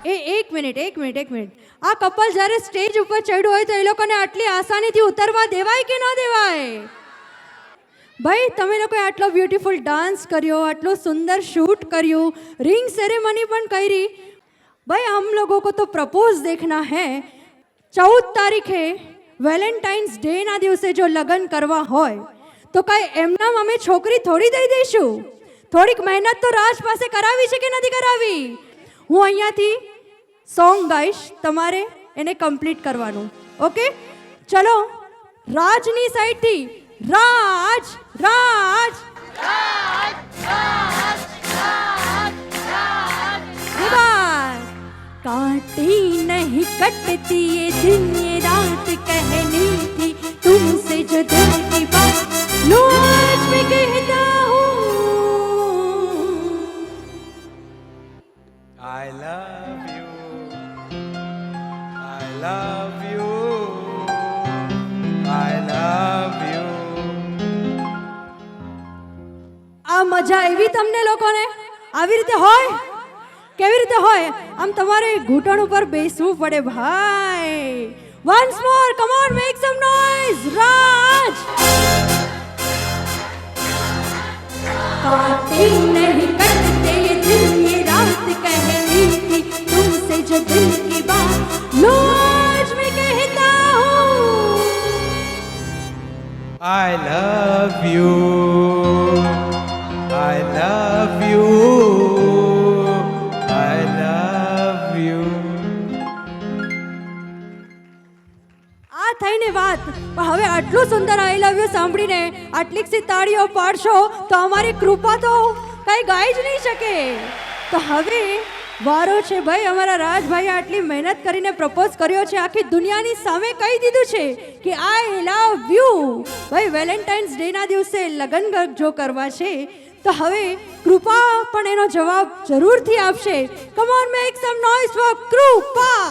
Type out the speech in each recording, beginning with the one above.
એક મિનિટ આ કપલ જ્યારે સ્ટેજ ઉપર ચડ્યું હોય તો એ લોકોને આટલી આસાનીથી ઉતરવા દેવાય કે ન દેવાય? ભાઈ તમે લોકોએ આટલો બ્યુટીફુલ ડાન્સ કર્યો, આટલો સુંદર શૂટ કર્યું, रिंग सेरेमनी પણ કરી. भाई हम लोगों को तो प्रपोज देखना है. 14 તારીખે વેલેન્ટાઇન્સ ડે ના દિવસે જો લગ્ન કરવા હોય તો કાંઈ એમનામ અમે છોકરી થોડી દઈ દઈશું? થોડીક મહેનત તો રાજ પાસે કરાવી છે કે નથી કરાવી? હું અહીંયાથી સોંગ ગાઈશ, તમારે એને કમ્પ્લીટ કરવાનું. ઓકે, ચલો રાજની સાઈડથી રાજ રાજ રાજ રાજ राज काटी नहीं कटती ये दिन ये रात कहनी थी तुमसे जो दिल की बात लो आज मैं कहता हूँ I love you, I love you, I love you. આ મજા એવી તમને લોકોને આવી રીતે હોય? કેવી રીતે હોય? આમ તમારે ઘૂંટણ ઉપર બેસવું પડે ભાઈ. Once more, come on, make some noise. રાજ काटे नहीं कटते ये दिन ये रात कहनी थी तुमसे जो दिल की बात लो आज मैं कहता हूँ I love you, I love you, I love you. આ થઈને વાત. પણ હવે આટલું સુંદર આઈ લવ યુ સાંભળીને આટલી સી તાળીઓ પાડશો તો અમારી કૃપા તો કઈ ગાઈ જ નહીં શકે. તો હવે વારો છે ભાઈ અમારા રાજભાઈ આટલી મહેનત કરીને પ્રપોઝ કર્યો છે, આખી દુનિયાની સામે કહી દીધું છે કે આઈ લવ યુ. ભાઈ વેલેન્ટાઇન્સ ડે ના દિવસે લગ્ન જો કરવા છે તો હવે કૃપા પણ એનો જવાબ જરૂરથી આપશે. Come on, make some noise for Kripa.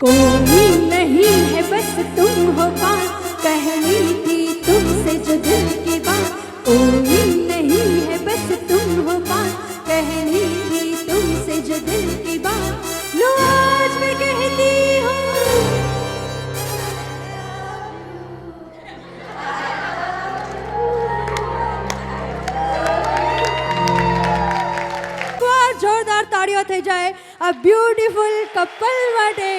कोई नहीं है बस तुम हो पास कहनी थी तुमसे जो दिल की बात. कोई नहीं है बस तुम हो पास कहनी थी तुमसे जो दिल की बात लो आज मैं कहती हूँ જોરદાર તાળીઓ થઈ જાય આ બ્યુટીફુલ કપલ માટે.